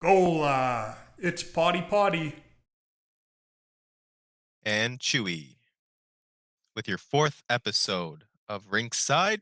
Gola, it's potty. And Chewie with your fourth episode of Rinkside.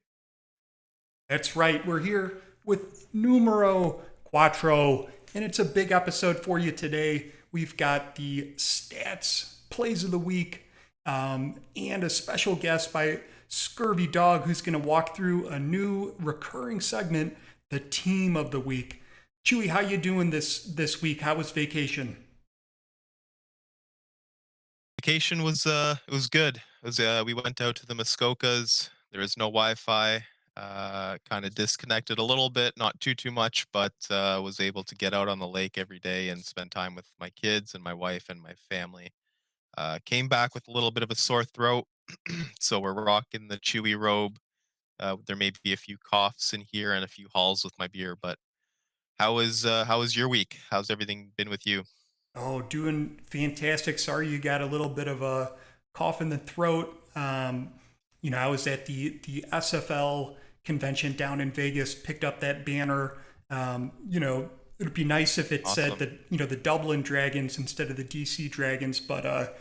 That's right, we're here with numero quattro, and it's a big episode for you today. We've got the stats, plays of the week, and a special guest by Scurvy Dog, who's going to walk through a new recurring segment, the team of the week. Chewie, how you doing this week? How was vacation? Vacation was it was good. It was we went out to the Muskokas. There was no Wi-Fi. Kind of disconnected a little bit, not too much, but was able to get out on the lake every day and spend time with my kids and my wife and my family. Came back with a little bit of a sore throat, so we're rocking the Chewy robe. There may be a few coughs in here and a few hauls with my beer, but how was your week? How's everything been with you? Oh, doing fantastic. Sorry you got a little bit of a cough in the throat. I was at the SFL convention down in Vegas, picked up that banner. It'd be nice if it said Awesome. that the Dublin Dragons instead of the DC Dragons, but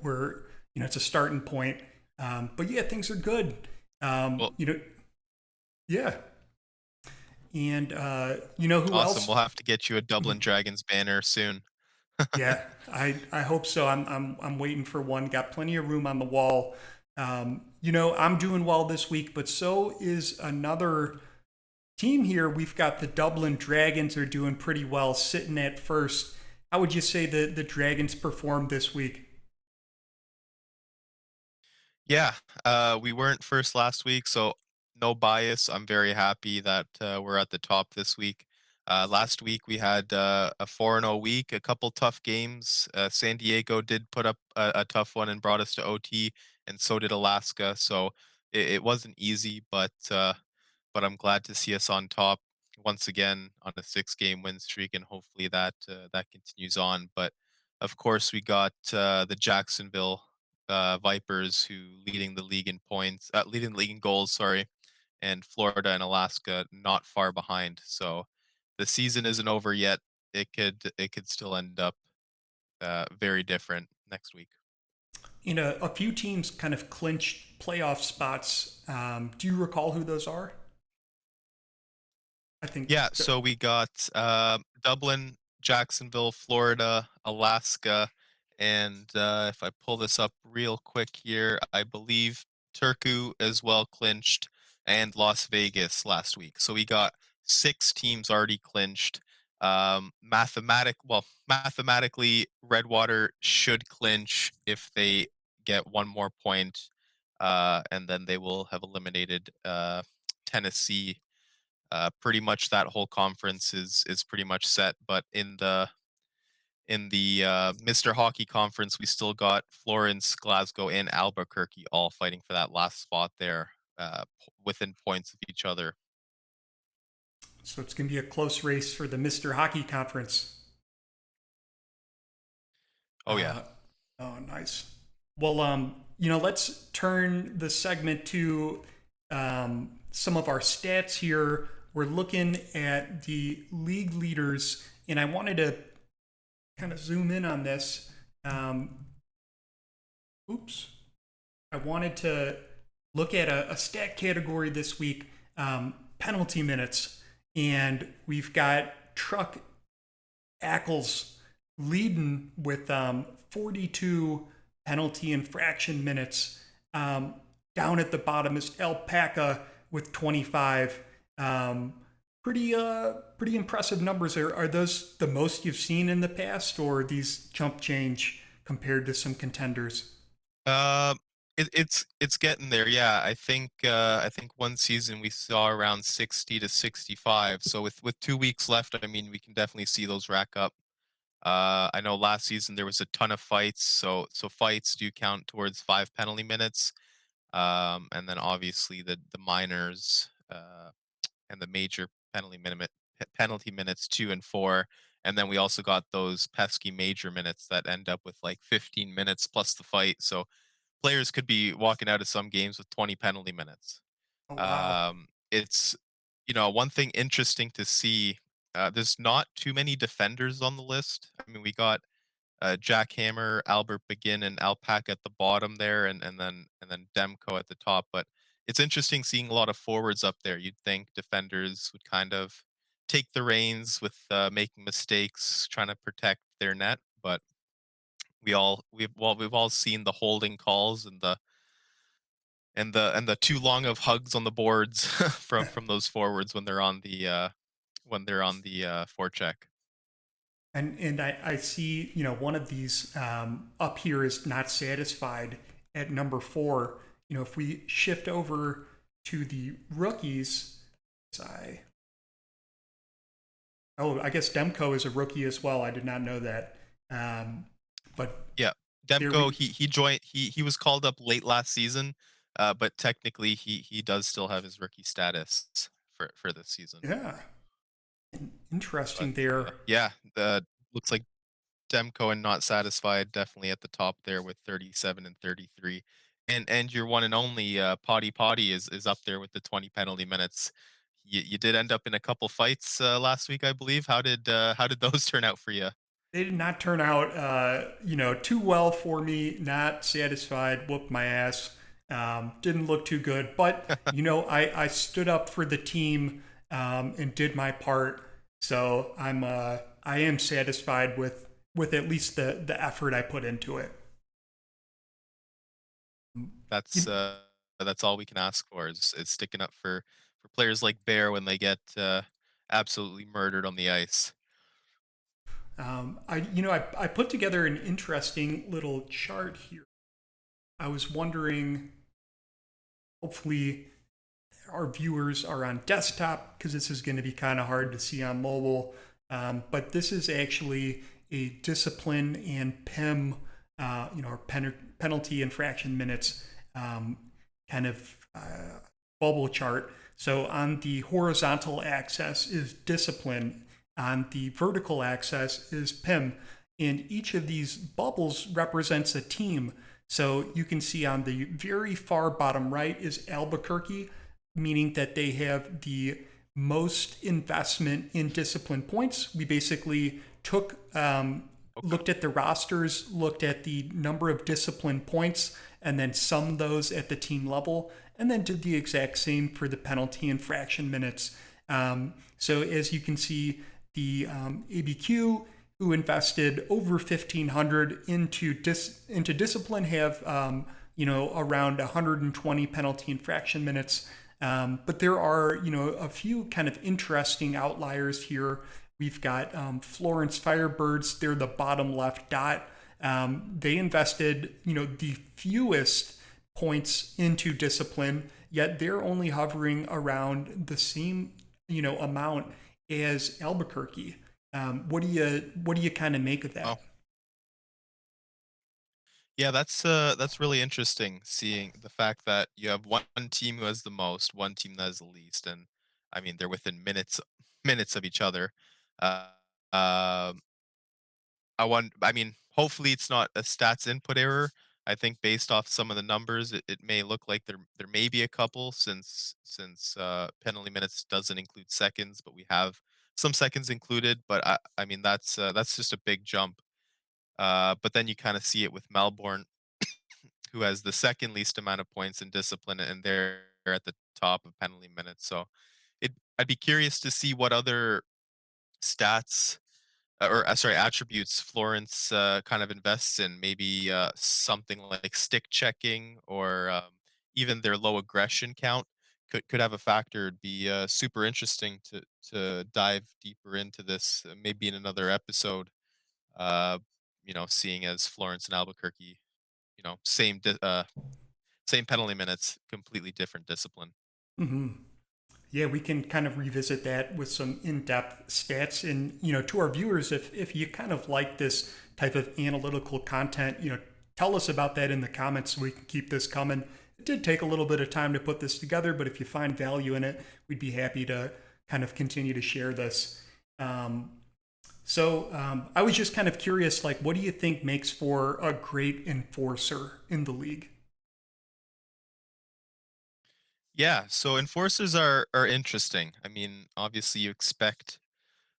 we're it's a starting point. But yeah, things are good. Um, Well, you know, yeah, and you know who awesome. We'll else? have to get you a Dublin Dragons banner soon. Yeah, I hope so. I'm waiting for one. Got plenty of room on the wall. I'm doing well this week, but so is another team here. We've got the Dublin Dragons are doing pretty well, sitting at first. How would you say the Dragons performed this week? Yeah, we weren't first last week, so no bias. I'm very happy that we're at the top this week. Last week we had a 4-0 week, a couple tough games. San Diego did put up a tough one and brought us to OT, and so did Alaska. So it wasn't easy, but I'm glad to see us on top once again on a 6-game win streak, and hopefully that continues on. But of course, we got the Jacksonville Vipers, who leading the league in points, leading the league in goals. Sorry, and Florida and Alaska not far behind. So the season isn't over yet. It could still end up very different next week. A few teams kind of clinched playoff spots. Do you recall who those are? I think. Yeah, so we got Dublin, Jacksonville, Florida, Alaska, and if I pull this up real quick here, I believe Turku as well clinched, and Las Vegas last week. So we got 6 teams already clinched. Mathematically, Redwater should clinch if they get one more point, and then they will have eliminated Tennessee. Pretty much that whole conference is pretty much set. But in the Mr. Hockey Conference, we still got Florence, Glasgow, and Albuquerque all fighting for that last spot there, within points of each other. So it's going to be a close race for the Mr. Hockey Conference. Oh yeah. Uh, oh, nice. Well, let's turn the segment to some of our stats here. We're looking at the league leaders, and I wanted to kind of zoom in on this. Oops. I wanted to look at a stat category this week, penalty minutes, and we've got Truck Ackles leading with 42 penalty infraction minutes. Down at the bottom is Alpaca with 25. Pretty impressive numbers. Are those the most you've seen in the past, or these chump change compared to some contenders? Um, it's getting there. Yeah, I think one season we saw around 60 to 65. So with 2 weeks left, I mean, we can definitely see those rack up. I know last season there was a ton of fights, so fights do count towards 5 penalty minutes. And then obviously the minors and the major penalty minutes 2 and 4, and then we also got those pesky major minutes that end up with like 15 minutes plus the fight. So players could be walking out of some games with 20 penalty minutes. Oh, wow. It's one thing interesting to see. There's not too many defenders on the list. I mean, we got Jack Hammer, Albert Begin, and Alpac at the bottom there, and then Demko at the top. But it's interesting seeing a lot of forwards up there. You'd think defenders would kind of take the reins with making mistakes, trying to protect their net. But we've all seen the holding calls and the too long of hugs on the boards from those forwards when they're on the forecheck. And I see, one of these up here is not satisfied at number 4. If we shift over to the rookies, I I guess Demko is a rookie as well. I did not know that. But Yeah, there we Demko, he joined. He was called up late last season, but technically he does still have his rookie status for this season. yeah, But interesting there. yeah, the looks like Demko and not satisfied definitely at the top there with 37 and 33. And your one and only Potty is up there with the 20 penalty minutes. You did end up in a couple fights last week, I believe. How did those turn out for you? They did not turn out, too well for me. Not satisfied. Whooped my ass. Didn't look too good. But I stood up for the team and did my part. So I am satisfied with at least the effort I put into it. That's uh, that's all we can ask for is sticking up for players like Bear when they get absolutely murdered on the ice. I put together an interesting little chart here. I was wondering, hopefully, our viewers are on desktop because this is going to be kind of hard to see on mobile. But this is actually a discipline and PIM, or penalty infraction minutes kind of bubble chart. So on the horizontal axis is discipline, on the vertical axis is PIM, and each of these bubbles represents a team. So you can see on the very far bottom right is Albuquerque, meaning that they have the most investment in discipline points. We basically took Okay. looked at the rosters, looked at the number of discipline points, and then summed those at the team level, and then did the exact same for the penalty infraction minutes. So as you can see, the ABQ, who invested over 1,500 into discipline, have around 120 penalty infraction minutes. But there are a few kind of interesting outliers here. We've got Florence Firebirds. They're the bottom left dot. They invested the fewest points into discipline, yet they're only hovering around the same amount as Albuquerque. What do you kind of make of Oh, that? yeah, that's really interesting seeing the fact that you have one team who has the most, one team that has the least, and I mean they're within minutes of each other. Uh, um, I mean, hopefully it's not a stats input error. I think based off some of the numbers, it may look like there may be a couple since penalty minutes doesn't include seconds, but we have some seconds included. But I mean that's just a big jump. But then you kind of see it with Melbourne, who has the second least amount of points in discipline, and they're at the top of penalty minutes. So I'd be curious to see what other stats or attributes Florence kind of invests in. Maybe something like stick checking or even their low aggression count could have a factor. It'd be super interesting to dive deeper into this, maybe in another episode. Uh, seeing as Florence and Albuquerque, same penalty minutes, completely different discipline. Hmm. Yeah, we can kind of revisit that with some in-depth stats. And to our viewers, if you kind of like this type of analytical content, tell us about that in the comments so we can keep this coming. It did take a little bit of time to put this together, but if you find value in it, we'd be happy to kind of continue to share this. Um, so I was just kind of curious, like, what do you think makes for a great enforcer in the league? Yeah, so enforcers are interesting. I mean, obviously you expect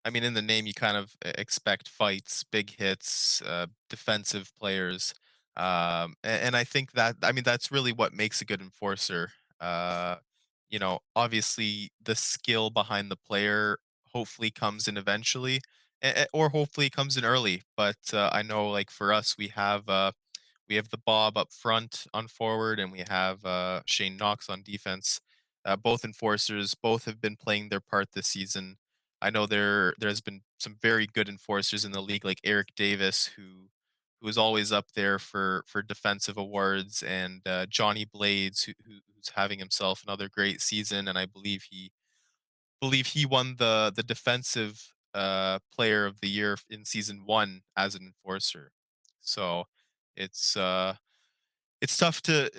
I mean, in the name, you kind of expect fights, big hits, defensive players, and I think that I mean that's really what makes a good enforcer. Uh, obviously the skill behind the player hopefully comes in eventually, or hopefully it comes in early. But I know, like for us, we have the Bob up front on forward, and we have Shane Knox on defense. Both enforcers, both have been playing their part this season. I know there's been some very good enforcers in the league, like Eric Davis, who is always up there for defensive awards, and Johnny Blades, who's having himself another great season, and I believe he won the defensive player of the year in season one as an enforcer. So it's uh it's tough to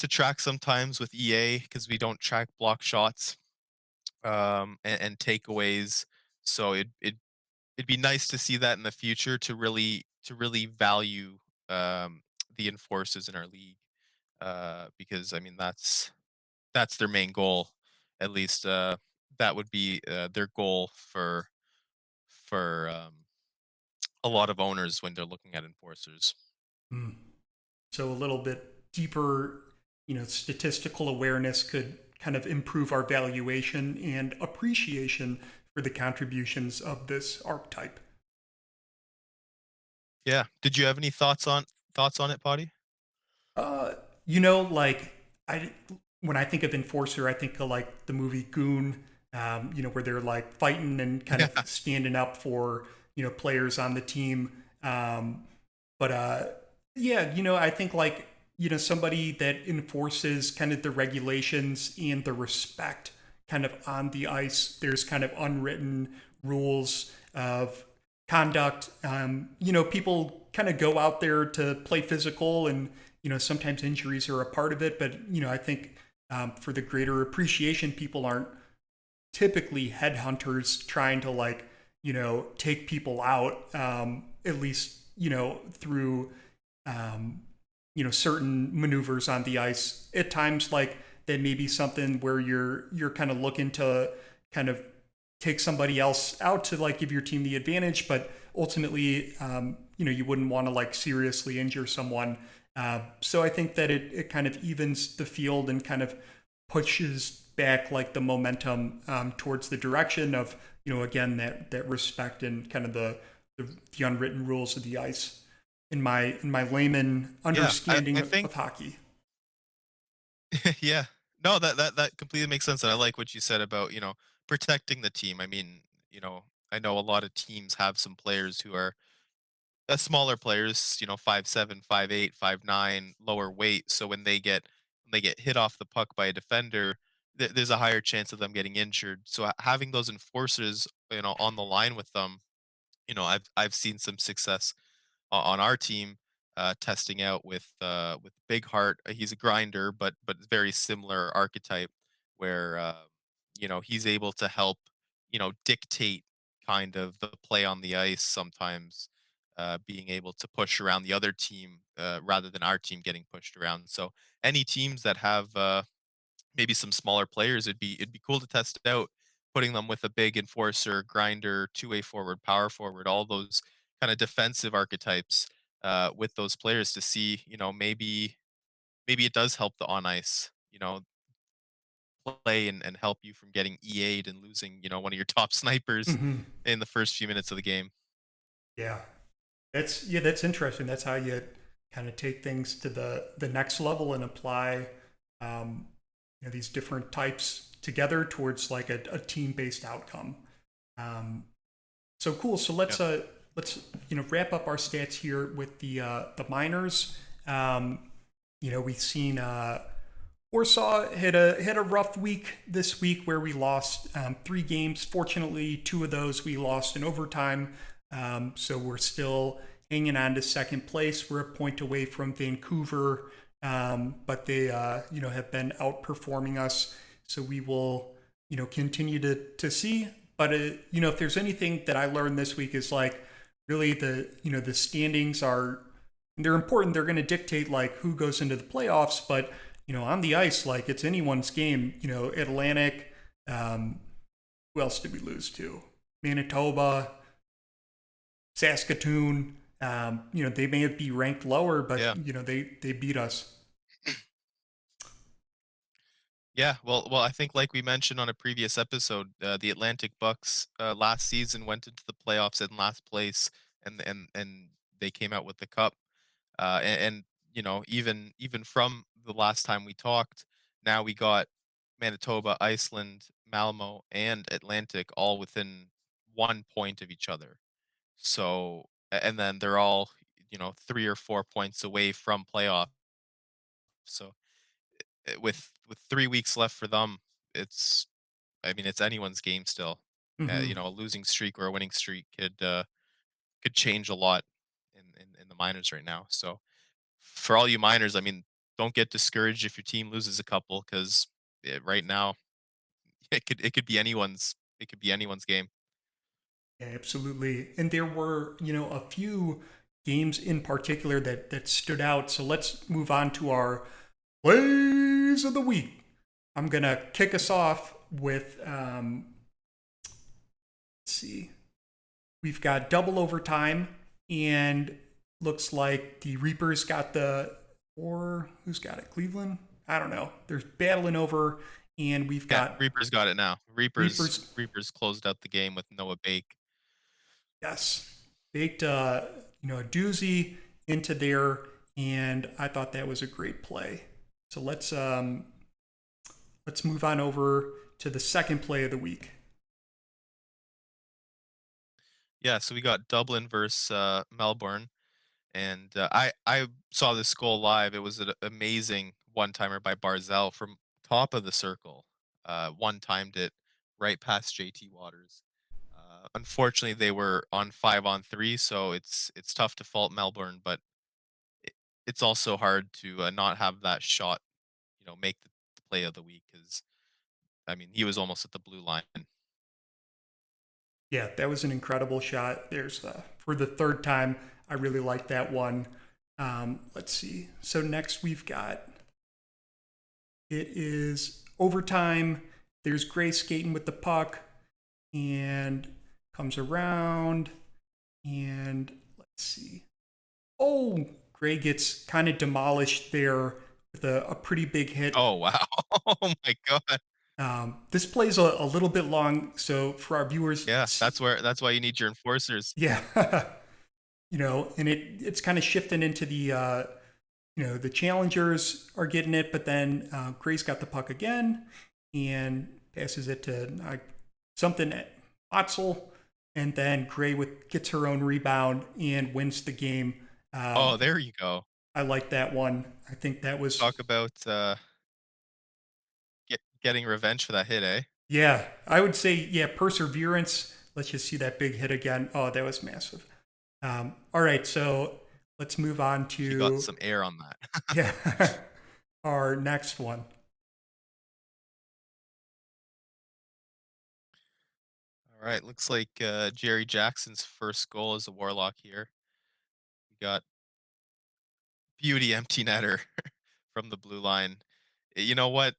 track sometimes with EA because we don't track block shots and takeaways. So it'd be nice to see that in the future to really value the enforcers in our league because I mean that's their main goal. At least that would be their goal for a lot of owners when they're looking at enforcers. Mm. So a little bit deeper, statistical awareness could kind of improve our valuation and appreciation for the contributions of this archetype. Yeah. Did you have any thoughts on it, Potty? Uh, like I when I think of enforcer, I think of like the movie Goon, where they're like fighting and kind of Yeah. standing up for players on the team. But yeah, I think like somebody that enforces kind of the regulations and the respect kind of on the ice. There's kind of unwritten rules of conduct. People kind of go out there to play physical, and sometimes injuries are a part of it. But I think for the greater appreciation, people aren't typically headhunters trying to like take people out. At least through um, certain maneuvers on the ice. At times, like that may be something where you're kind of looking to kind of take somebody else out to like give your team the advantage, but ultimately, you wouldn't want to like seriously injure someone. So I think that it kind of evens the field and kind of pushes back like the momentum towards the direction of again that respect and kind of the unwritten rules of the ice in my layman Yeah. understanding I think of hockey. yeah. No, that completely makes sense. And I like what you said about, protecting the team. I mean, I know a lot of teams have some players who are smaller players, 5'7", 5'8", 5'9", lower weight. So when they get hit off the puck by a defender, there's a higher chance of them getting injured. So having those enforcers, on the line with them, I've seen some success on our team, testing out with Big Heart. He's a grinder, but very similar archetype where he's able to help dictate kind of the play on the ice sometimes, being able to push around the other team rather than our team getting pushed around. So any teams that have maybe some smaller players, it'd be cool to test out, putting them with a big enforcer, grinder, two-way forward, power forward, all those kind of defensive archetypes with those players to see, maybe it does help the on ice, play and help you from getting EA'd and losing, one of your top snipers Mm-hmm. in the first few minutes of the game. Yeah, that's interesting. That's how you kind of take things to the next level and apply um, these different types together towards like a team based outcome. Um, so cool. So Yeah. let's wrap up our stats here with the minors. Um, we've seen Warsaw had a rough week this week where we lost 3 games. Fortunately, 2 of those we lost in overtime. So we're still hanging on to second place. We're a point away from Vancouver, but they have been outperforming us. So we will continue to see. But if there's anything that I learned this week is like really the standings are they're important. They're going to dictate like who goes into the playoffs, but on the ice, like it's anyone's game. Atlantic. Who else did we lose to? Manitoba, Saskatoon. They may be ranked lower, but Yeah. they beat us. Yeah, well, I think like we mentioned on a previous episode, the Atlantic Bucks last season went into the playoffs in last place, and they came out with the cup. And even from the last time we talked, now we got Manitoba, Iceland, Malmo, and Atlantic all within 1 point of each other. So, and then they're all 3 or 4 points away from playoff. So, with 3 weeks left for them, it's I mean it's anyone's game still. Hmm. A losing streak or a winning streak could change a lot in the minors right now. So for all you minors, I mean, don't get discouraged if your team loses a couple because right now it could be anyone's game. Yeah, absolutely. And there were, a few games in particular that stood out. So let's move on to our plays of the week. I'm gonna kick us off with let's see. We've got double overtime, and looks like the Reapers got or who's got it? Cleveland? I don't know. They're battling over, and we've Yeah, got Reapers got it now. Reapers Reapers. Reapers closed out the game with Noah Bake. Yes, baked a doozy into there, and I thought that was a great play. So let's move on over to the second play of the week. Yeah, so we got Dublin versus Melbourne. And I saw this goal live. It was an amazing one-timer by Barzell from top of the circle. One-timed it right past JT Waters. Unfortunately, they were on 5-on-3, so it's tough to fault Melbourne, but it, it's also hard to not have that shot, make the play of the week because I mean he was almost at the blue line. Yeah, that was an incredible shot. There's for the third time. I really like that one. Let's see. So next we've got it is overtime. There's Gray skating with the puck and comes around and let's see. Oh, Gray gets kind of demolished there with a pretty big hit. Oh wow! Oh my god! This plays a little bit long, so for our viewers, Yeah, that's why you need your enforcers. yeah, and it's kind of shifting into the challengers are getting it, but then Gray's got the puck again and passes it to something at Otzel, and then Gray gets her own rebound and wins the game. Oh, Um, there you go. I like that one. I think that was Talk about getting revenge for that hit, eh? yeah. I would say yeah, perseverance. Let's just see that big hit again. Oh, that was massive. All right, so let's move on She got to some air on that. yeah our next one. All right, looks like Jerry Jackson's first goal as a Warlock here. We got beauty empty netter from the blue line. You know what?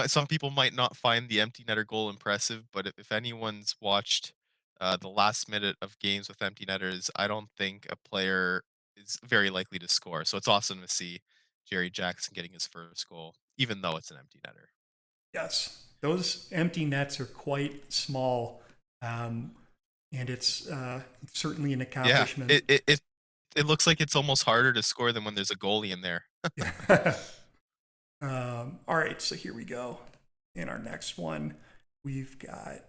Some people might not find the empty netter goal impressive, but if anyone's watched the last minute of games with empty netters, I don't think a player is very likely to score. So it's awesome to see Jerry Jackson getting his first goal, even though it's an empty netter. Yes, those empty nets are quite small, um, and it's certainly an Yeah, accomplishment. it looks like it's almost harder to score than when there's a goalie in there. Yeah. All right, so here we go. In our next one, we've got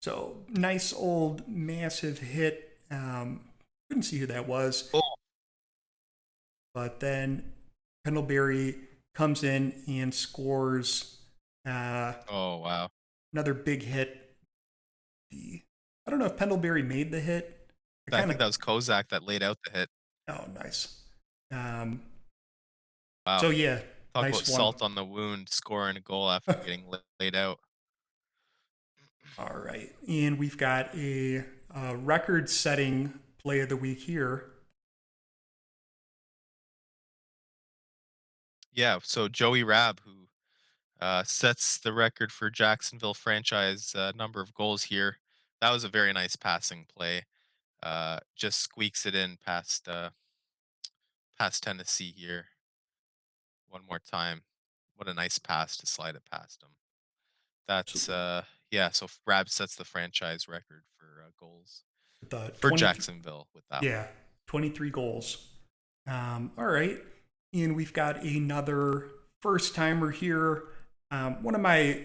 so nice old massive hit. Couldn't see who that was, Oh, but then Pendlebury comes in and scores oh wow. another big hit. I don't know if Pendlebury made the hit. I I kind of think that was Kozak that laid out the hit. oh nice. Um, Wow. so yeah, Talk about nice one. salt on the wound, scoring a goal after getting laid out. All right, and we've got a record-setting play of the week here. Yeah, so Joey Rab, who sets the record for Jacksonville franchise number of goals here. That was a very nice passing play. Just squeaks it in past Tennessee here one more time. What a nice pass to slide it past him. That's yeah. So Rab sets the franchise record for goals The for 20, Jacksonville with that one. yeah, 23 goals. All right. And we've got another first timer here. One of my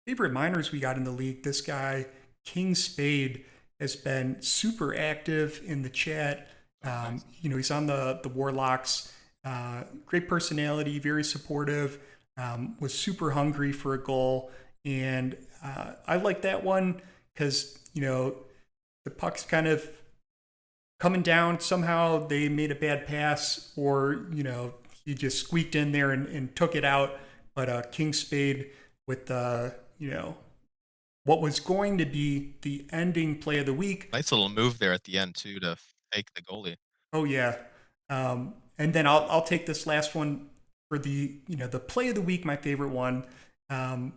favorite minors we got in the league, this guy, King Spade, has been super active in the chat. Oh, nice. He's on the Warlocks. Great personality, very supportive, was super hungry for a goal. And I like that one because, the puck's kind of coming down. Somehow they made a bad pass, or he just squeaked in there and took it out. But King Spade with what was going to be the ending play of the week. Nice little move there at the end too to fake the goalie. Oh yeah, and then I'll take this last one for the play of the week. My favorite one. Um,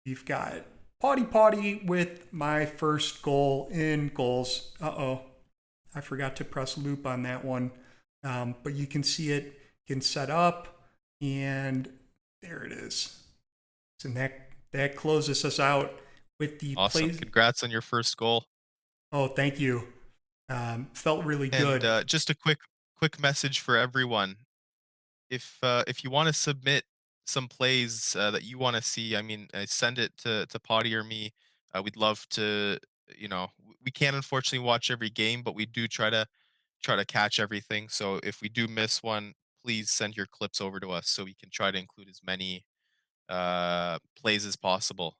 we've got Potty with my first goal in goals. I forgot to press loop on that one. But you can see it can set up, and there it is. So that closes us out with the Awesome. plays. Congrats on your first goal. Oh, thank you. Felt really And good. just a quick message for everyone. If you want to submit some plays that you want to see, I mean, send it to Potty or me. We'd love to. We can't unfortunately watch every game, but we do try to catch everything. So if we do miss one, please send your clips over to us so we can try to include as many plays as possible.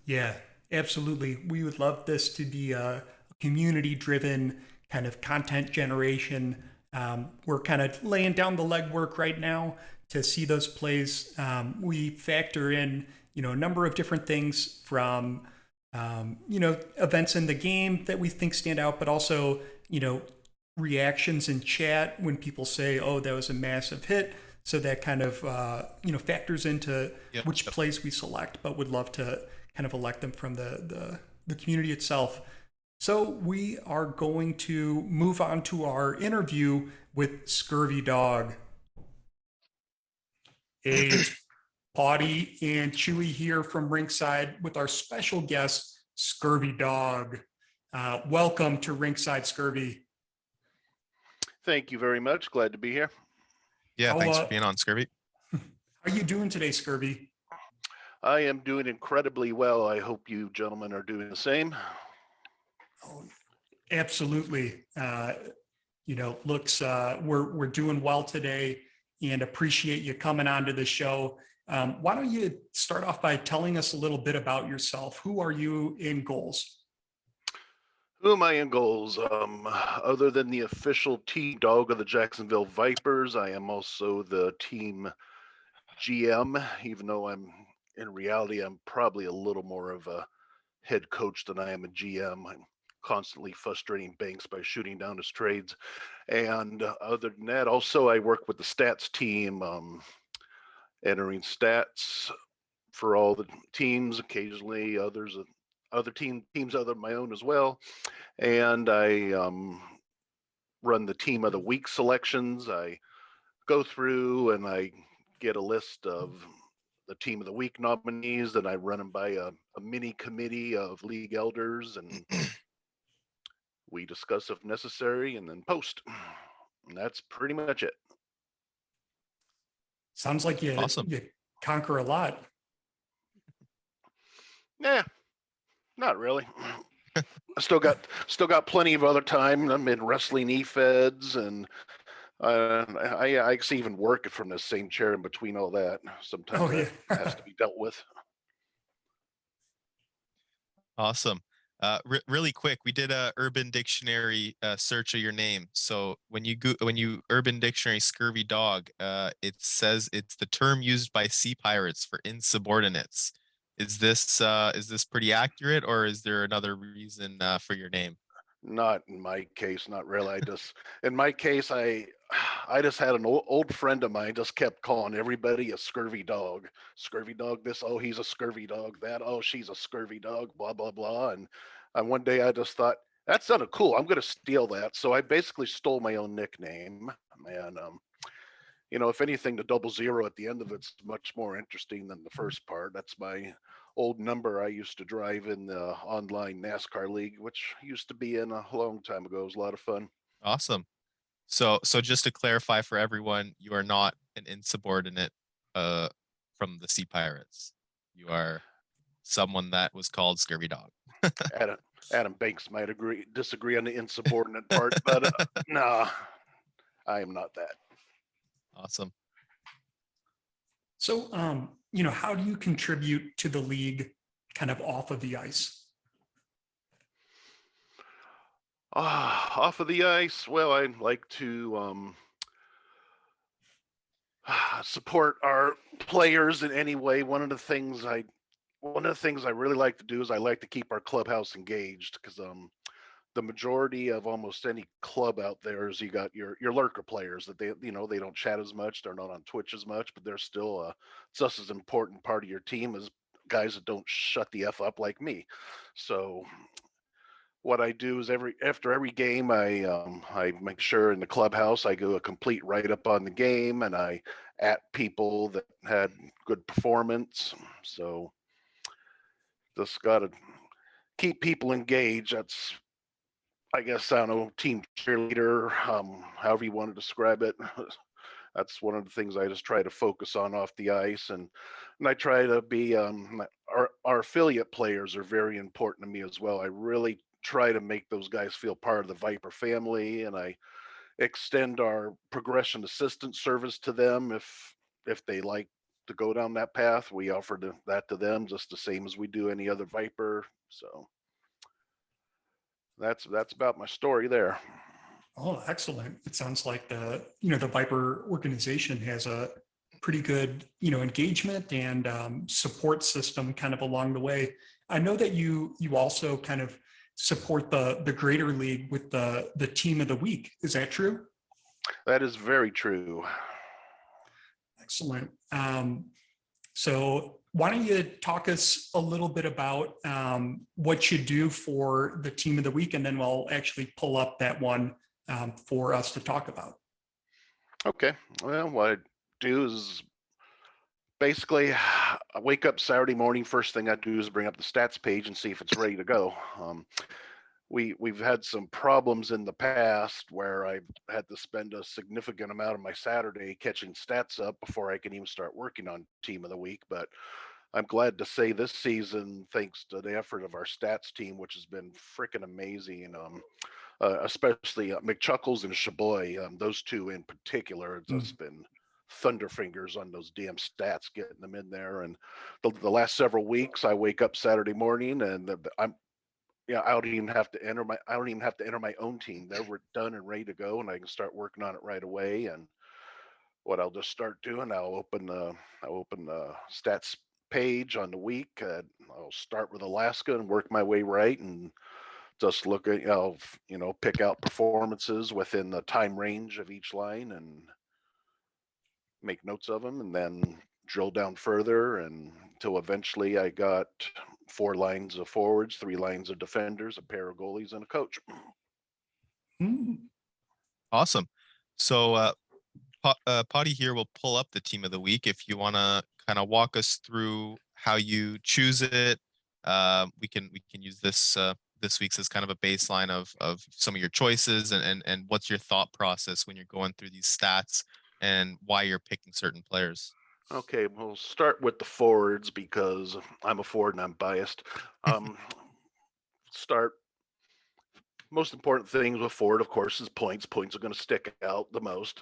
Yeah, absolutely. We would love this to be a community driven kind of content generation. We're kind of laying down the legwork right now to see those plays. We factor in, a number of different things from, events in the game that we think stand out, but also, reactions in chat when people say, oh, that was a massive hit. So that kind of, factors into Yep. which plays we select, but would love to kind of elect them from the community itself. So we are going to move on to our interview with Scurvy Dog. Hey, it's Pawtai and Chewie here from Rinkside with our special guest, Scurvy Dog. Welcome to Rinkside, Scurvy. Thank you very much. Glad to be here. Yeah, How, thanks for being on, Scurvy. how are you doing today, Scurvy? I am doing incredibly well. I hope you gentlemen are doing the same. Oh, absolutely. Looks we're doing well today, and appreciate you coming onto the show. Why don't you start off by telling us a little bit about yourself? Who are you in goals? Who am I in goals? Other than the official team dog of the Jacksonville Vipers, I am also the team GM, even though in reality, I'm probably a little more of a head coach than I am a GM. I'm constantly frustrating Banks by shooting down his trades. And other than that, also I work with the stats team, entering stats for all the teams, occasionally other teams other than my own as well. And I run the team of the week selections. I go through and I get a list of the team of the week nominees, and I run them by a mini committee of league elders, and we discuss if necessary and then post. And that's pretty much it. Sounds like you Awesome. you conquer a lot. Yeah, not really. I still got plenty of other time. I'm in wrestling e-feds, and I actually even work from the same chair in between all that. Sometimes Oh that yeah. has to be dealt with. Awesome. Really quick, we did a Urban Dictionary search of your name. So when you Urban Dictionary Scurvy Dog, it says it's the term used by sea pirates for insubordinates. Is this pretty accurate, or is there another reason for your name? Not in my case, not really. In my case, I just had an old friend of mine just kept calling everybody a scurvy dog. Scurvy dog this, oh, he's a scurvy dog. That, oh, she's a scurvy dog, blah, blah, blah. And one day I just thought, that sounded cool. I'm going to steal that. So I basically stole my own nickname. And, if anything, the 00 at the end of it's much more interesting than the first part. That's my old number I used to drive in the online NASCAR league, which used to be in a long time ago. It was a lot of fun. Awesome. So just to clarify for everyone, you are not an insubordinate from the Sea Pirates. You are someone that was called Scurvy Dog. Adam Banks might disagree on the insubordinate part, but nah, I am not that. Awesome. So, how do you contribute to the league kind of off of the ice? Off of the ice, well, I like to support our players in any way. One of the things I really like to do is I like to keep our clubhouse engaged, because the majority of almost any club out there is you got your lurker players that they don't chat as much, they're not on Twitch as much, but they're still just as important part of your team as guys that don't shut the F up like me. So what I do is after every game, I make sure in the clubhouse I go a complete write up on the game, and I at people that had good performance. So just gotta keep people engaged. That's, I guess, I don't know, team cheerleader, however you want to describe it. That's one of the things I just try to focus on off the ice, and I try to be. Our affiliate players are very important to me as well. I really try to make those guys feel part of the Viper family, and I extend our progression assistance service to them if they like to go down that path. We offer that to them just the same as we do any other Viper. So that's about my story there. Oh, excellent. It sounds like the Viper organization has a pretty good, engagement and support system kind of along the way. I know that you also kind of support the greater league with the team of the week. Is that true? That is very true. Excellent. So why don't you talk us a little bit about what you do for the team of the week, and then we'll actually pull up that one for us to talk about. Okay. Well, what I do is basically I wake up Saturday morning. First thing I do is bring up the stats page and see if it's ready to go. We've had some problems in the past where I've had to spend a significant amount of my Saturday catching stats up before I can even start working on team of the week. But I'm glad to say this season, thanks to the effort of our stats team, which has been freaking amazing, especially McChuckles and Shaboy, those two in particular, it's just been thunder fingers on those damn stats, getting them in there. And the last several weeks, I wake up Saturday morning and I don't even have to enter my own team. They're done and ready to go, and I can start working on it right away. And what I'll just start doing, I'll open the stats page on the week. I'll start with Alaska and work my way right, and just look at, pick out performances within the time range of each line and make notes of them, and then drill down further until eventually I got 4 lines of forwards, 3 lines of defenders, a pair of goalies, and a coach. Awesome. So Potty here will pull up the team of the week. If you want to kind of walk us through how you choose it, we can use this week's as kind of a baseline of some of your choices and what's your thought process when you're going through these stats and why you're picking certain players. Okay, we'll start with the forwards because I'm a forward and I'm biased. Most important things with forward, of course, is points. Points are going to stick out the most.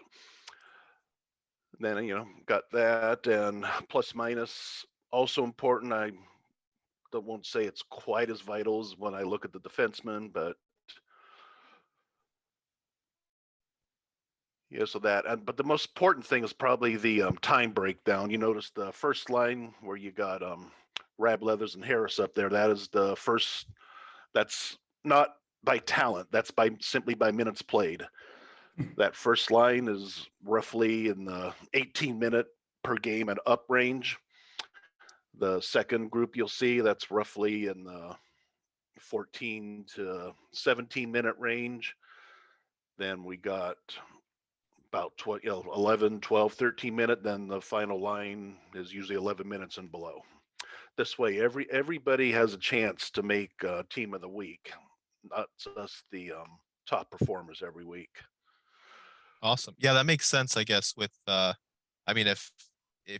Then, got that, and plus minus also important. I won't say it's quite as vital as when I look at the defenseman, but yeah, so that, but the most important thing is probably the time breakdown. You notice the first line where you got Rab Leathers and Harris up there. That is the first. That's not by talent. That's simply by minutes played. That first line is roughly in the 18-minute per game and up range. The second group you'll see, that's roughly in the 14 to 17-minute range. Then we got about 11, 12, 13 minute. Then the final line is usually 11 minutes and below. This way, everybody has a chance to make team of the week, not just the top performers every week. Awesome. Yeah, that makes sense, I guess, with I mean, if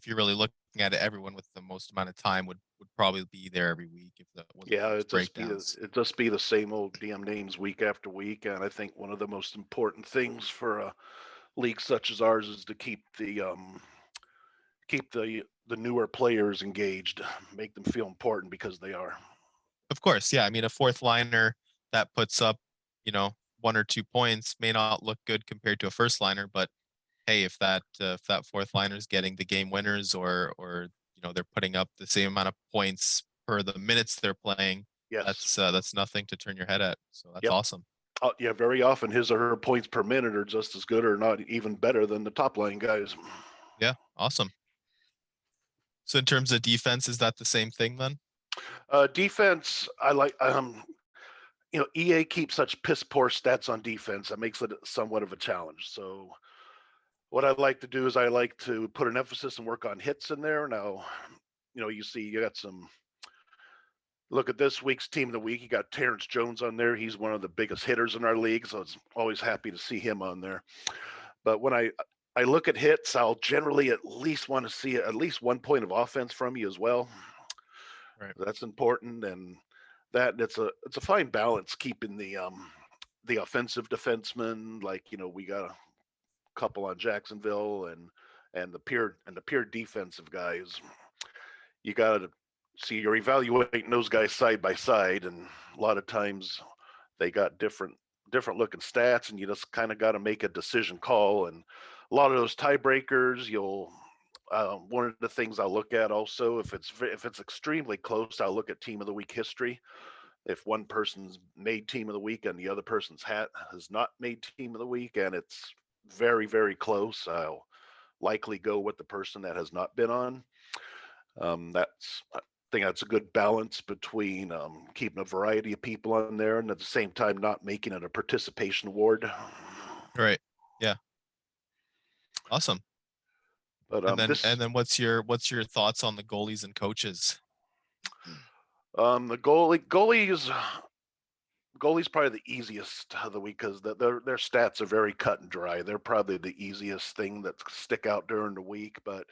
you're really looking at it, everyone with the most amount of time would probably be there every week if that wasn't Yeah, those breakdowns. it just be the same old DM names week after week, and I think one of the most important things for a league such as ours is to keep the newer players engaged, make them feel important because they are. Of course, yeah. I mean, a fourth liner that puts up, 1 or 2 points may not look good compared to a first liner, but hey, if that fourth liner is getting the game winners or they're putting up the same amount of points per the minutes they're playing, Yes. that's nothing to turn your head at. So that's Yep. awesome. Yeah, very often his or her points per minute are just as good or not even better than the top line guys. Yeah, awesome. So in terms of defense, is that the same thing then? Defense, I like. EA keeps such piss poor stats on defense. That makes it somewhat of a challenge. So what I like to do is I like to put an emphasis and work on hits in there. Now, you see you got some. Look at this week's team of the week. You got Terrence Jones on there. He's one of the biggest hitters in our league, so it's always happy to see him on there. But when I look at hits, I'll generally at least want to see at least 1 point of offense from you as well. Right. That's important, and it's a fine balance keeping the offensive defensemen. Like we got a couple on Jacksonville and the pure defensive guys. You got to see you're evaluating those guys side by side, and a lot of times they got different looking stats, and you just kind of got to make a decision call. And a lot of those tiebreakers, one of the things I'll look at also, if it's extremely close, I'll look at team of the week history. If one person's made team of the week and the other person's has not made team of the week, and it's very, very close, I'll likely go with the person that has not been on. I think that's a good balance between keeping a variety of people on there and at the same time not making it a participation award. Right. Yeah. Awesome. But And then what's your thoughts on the goalies and coaches? the goalie's probably the easiest of the week because their stats are very cut and dry. They're probably the easiest thing that stick out during the week, but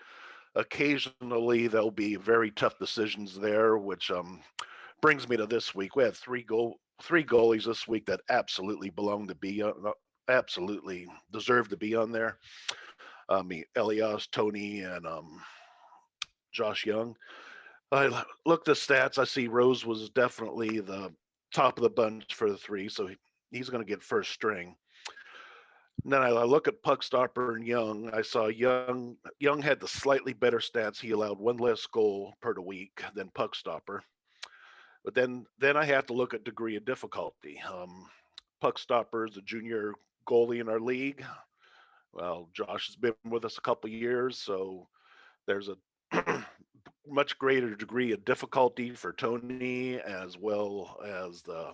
occasionally there'll be very tough decisions there, which brings me to this week. We had three goalies this week that absolutely belong to be absolutely deserve to be on there. Elias, Tony, and Josh Young. I looked at stats. I see Rose was definitely the top of the bunch for the three, so he's going to get first string. And then I look at Puckstopper and Young. I saw Young had the slightly better stats. He allowed one less goal per the week than Puckstopper. But then I have to look at degree of difficulty. Puckstopper is a junior goalie in our league. Well, Josh has been with us a couple of years, so there's a much greater degree of difficulty for Tony as well as the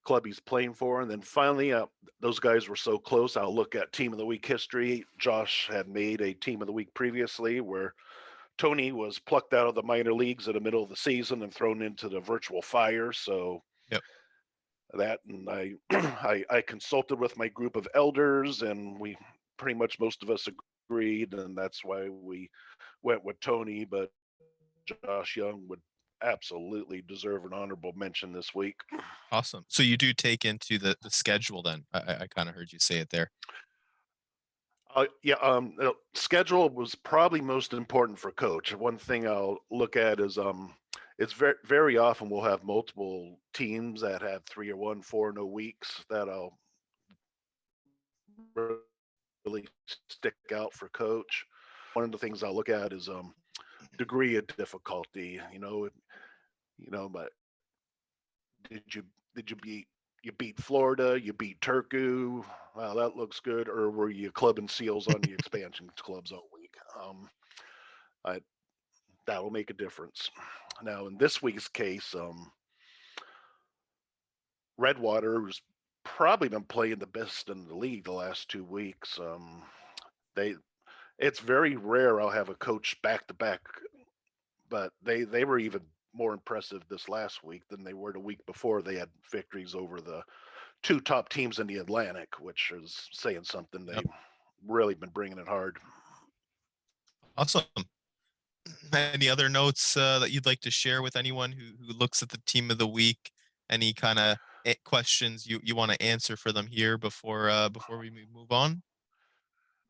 club he's playing for. And then finally, those guys were so close. I'll look at team of the week history. Josh had made a team of the week previously where Tony was plucked out of the minor leagues in the middle of the season and thrown into the virtual fire. So Yep. that, and I consulted with my group of elders, and we pretty much most of us agreed, and that's why we went with Tony. But Josh Young would absolutely deserve an honorable mention this week. Awesome. So you do take into the schedule then. I kind of heard you say it there. Schedule was probably most important for coach. One thing I'll look at is it's very very often we'll have multiple teams that have 3-1, 4-0 weeks that I'll really stick out for coach. One of the things I'll look at is degree of difficulty. But did you beat you beat Florida, you beat Turku. Wow, that looks good. Or were you clubbing seals on the expansion clubs all week? I, that'll make a difference. Now, in this week's case, Redwater's probably been playing the best in the league the last 2 weeks. They it's very rare I'll have a coach back to back, but they were even more impressive this last week than they were the week before. They had victories over the two top teams in the Atlantic, which is saying something. Yep. They've really been bringing it hard. Awesome. Any other notes that you'd like to share with anyone who looks at the team of the week? Any kind of questions you want to answer for them here before we move on?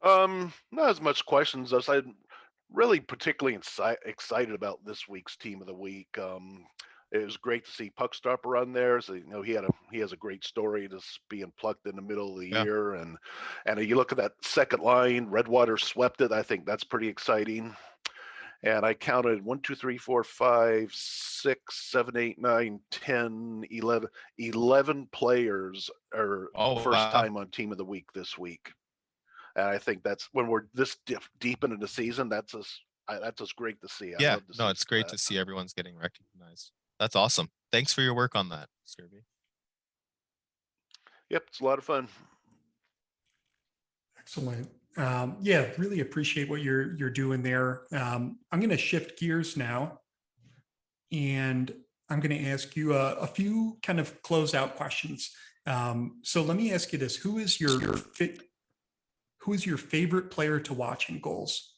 Not as much questions as I'm really particularly excited about this week's team of the week. It was great to see Puckstopper on there. So he has a great story, just being plucked in the middle of the Yeah. year, and you look at that second line, Redwater swept it. I think that's pretty exciting. And I counted 1, 2, 3, 4, 5, 6, 7, 8, 9, 10, 11 players are first time on team of the week this week. And I think that's when we're this deep into the season, that's just great to see. Yeah, no, it's great to see everyone's getting recognized. That's awesome. Thanks for your work on that, Scurvy. Yep, it's a lot of fun. Excellent. Yeah, really appreciate what you're doing there. I'm going to shift gears now, and I'm going to ask you a few kind of closeout questions. So let me ask you this: who is your favorite player to watch in goals?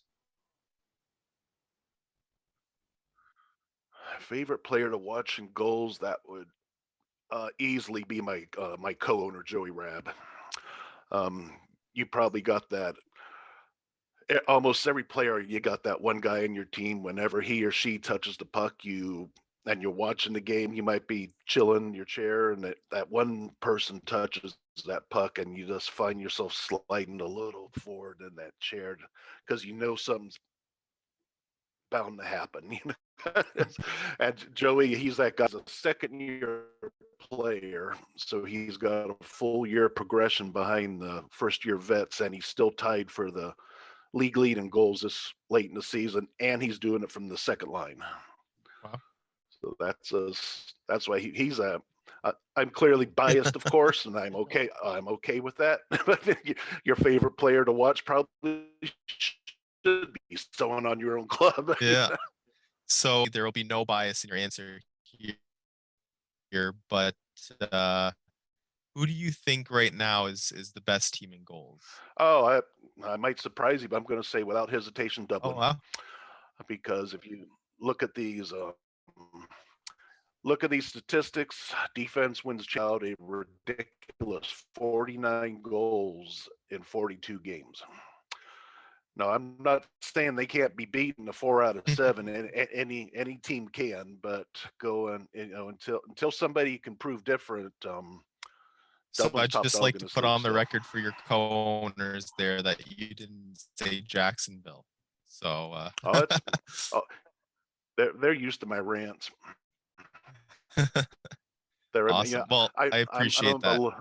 Favorite player to watch in goals, that would easily be my co-owner Joey Rabb. You probably got that. Almost every player, you got that one guy in your team. Whenever he or she touches the puck, you're watching the game, you might be chilling in your chair, and that one person touches that puck, and you just find yourself sliding a little forward in that chair because something's bound to happen. And Joey, he's that guy's a second-year player, so he's got a full year progression behind the first-year vets, and he's still tied for the league lead in goals this late in the season, and he's doing it from the second line. Wow. So that's why he's a. I'm clearly biased, of course, and I'm okay with that. But your favorite player to watch probably should be someone on your own club. Yeah. So there will be no bias in your answer here, but who do you think right now is the best team in goals? Oh, I might surprise you, but I'm going to say without hesitation, Dublin. Oh, wow. Because if you look at these statistics, defense wins out a ridiculous 49 goals in 42 games. No, I'm not saying they can't be beaten a 4 out of 7. Any team can, but going until somebody can prove different. So Dublin's I'd top just dog like in to the put league on the still. record for your co-owners there that you didn't say Jacksonville. So they're used to my rants. Awesome. Well, I appreciate that.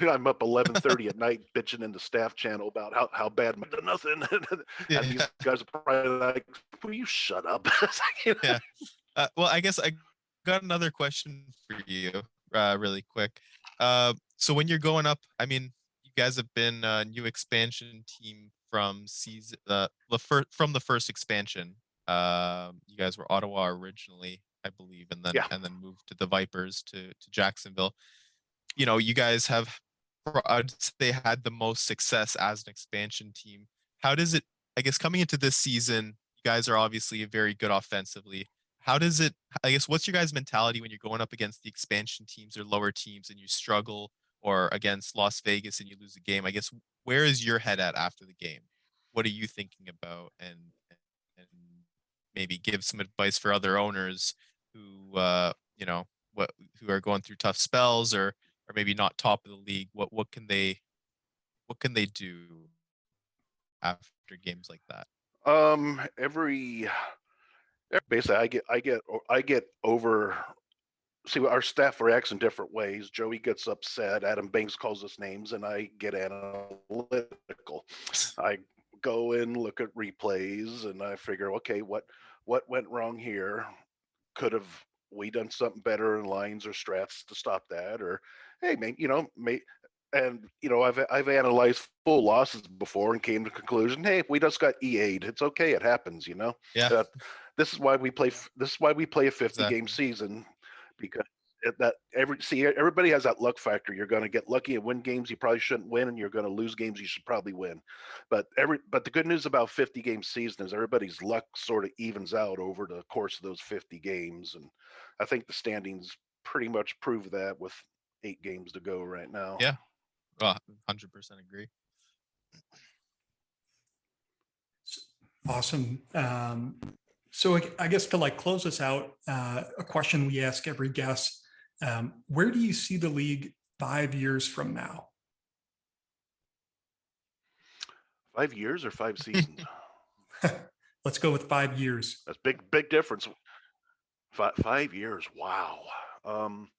I'm up 11:30 at night bitching in the staff channel about how bad my nothing. Yeah. And these guys are probably like, "Will you shut up?" Yeah. Well, I guess I got another question for you, really quick. So when you're going up, I mean, you guys have been a new expansion team from from the first expansion. You guys were Ottawa originally, I believe, and then moved to the Vipers to Jacksonville. You guys have, I'd say, had the most success as an expansion team. How does it, I guess, coming into this season, you guys are obviously very good offensively. How does it, I guess, what's your guys' mentality when you're going up against the expansion teams or lower teams and you struggle, or against Las Vegas and you lose a game? I guess, where is your head at after the game? What are you thinking about? And maybe give some advice for other owners who, who are going through tough spells, or maybe not top of the league. What can they do after games like that? Basically I get over see our staff reacts in different ways. Joey gets upset. Adam Banks calls us names, and I get analytical. I go and look at replays, and I figure, okay, what went wrong here? Could have we done something better in lines or strats to stop that? Or hey, man, and I've analyzed full losses before and came to the conclusion, hey, we just got EA'd. It's okay, it happens. Yeah, Uh, this is why we play. This is why we play a 50-game exactly. season, because everybody has that luck factor. You're going to get lucky and win games you probably shouldn't win, and you're going to lose games you should probably win. But the good news about 50-game season is everybody's luck sort of evens out over the course of those 50 games, and I think the standings pretty much prove that with 8 games to go right now. Yeah, 100% agree. Awesome. So I guess to like close us out, a question we ask every guest: where do you see the league 5 years from now? 5 years or 5 seasons? Let's go with 5 years. That's big difference. 5 years. Wow. Um,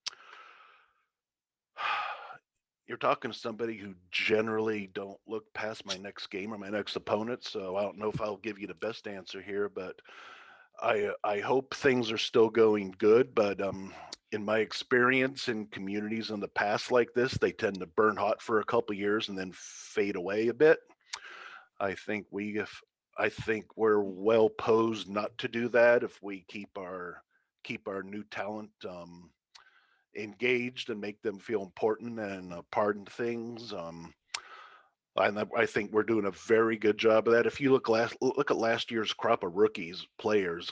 you're talking to somebody who generally don't look past my next game or my next opponent, so I don't know if I'll give you the best answer here, but I hope things are still going good. But in my experience in communities in the past like this, they tend to burn hot for a couple years and then fade away a bit. I think we if I think we're well posed not to do that if we keep our new talent engaged and make them feel important and a part in things. And I think we're doing a very good job of that. If you look at last year's crop of rookies players,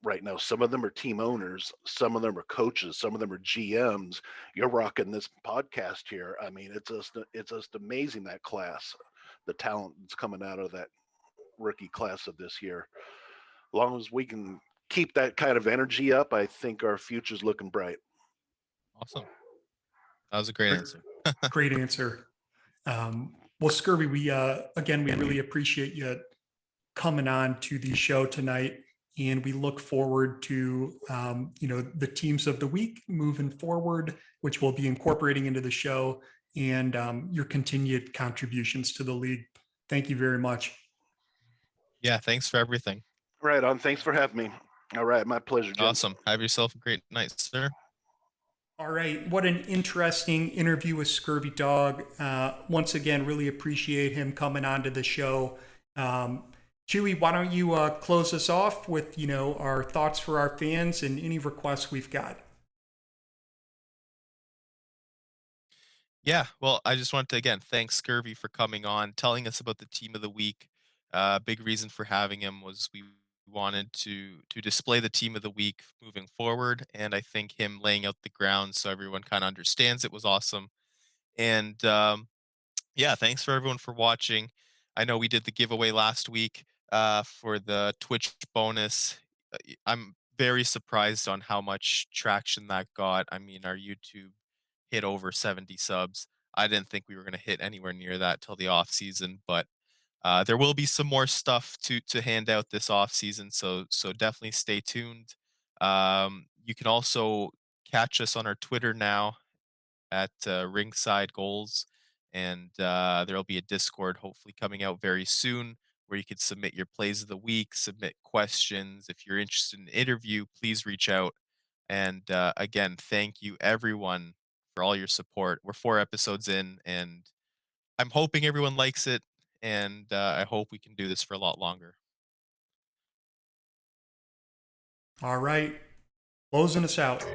right now, some of them are team owners, some of them are coaches, some of them are GMs. You're rocking this podcast here. I mean, it's just amazing, that class, the talent that's coming out of that rookie class of this year. As long as we can keep that kind of energy up, I think our future's looking bright. Awesome. That was a great Great, answer. great answer. Well, Scurvy, we really appreciate you coming on to the show tonight, and we look forward to the teams of the week moving forward, which we'll be incorporating into the show, and your continued contributions to the league. Thank you very much. Yeah, thanks for everything. Right on. Thanks for having me. All right, my pleasure, gents. Awesome. Have yourself a great night, sir. All right. What an interesting interview with Scurvy Dog. Once again, really appreciate him coming on to the show. Chewie, why don't you close us off with, our thoughts for our fans and any requests we've got? Yeah, well, I just wanted to again thank Scurvy for coming on, telling us about the team of the week. Big reason for having him was we wanted to display the team of the week moving forward, and I think him laying out the ground so everyone kind of understands it was awesome. And yeah, thanks for everyone for watching. I know we did the giveaway last week for the Twitch bonus. I'm very surprised on how much traction that got. I mean, our YouTube hit over 70 subs. I didn't think we were going to hit anywhere near that till the off season, but there will be some more stuff to hand out this off season. So definitely stay tuned. You can also catch us on our Twitter now at Rinkside Goals, and there'll be a Discord hopefully coming out very soon where you can submit your plays of the week, submit questions. If you're interested in an interview, please reach out. And again, thank you everyone for all your support. We're 4 episodes in, and I'm hoping everyone likes it. And I hope we can do this for a lot longer. All right. Closing us out.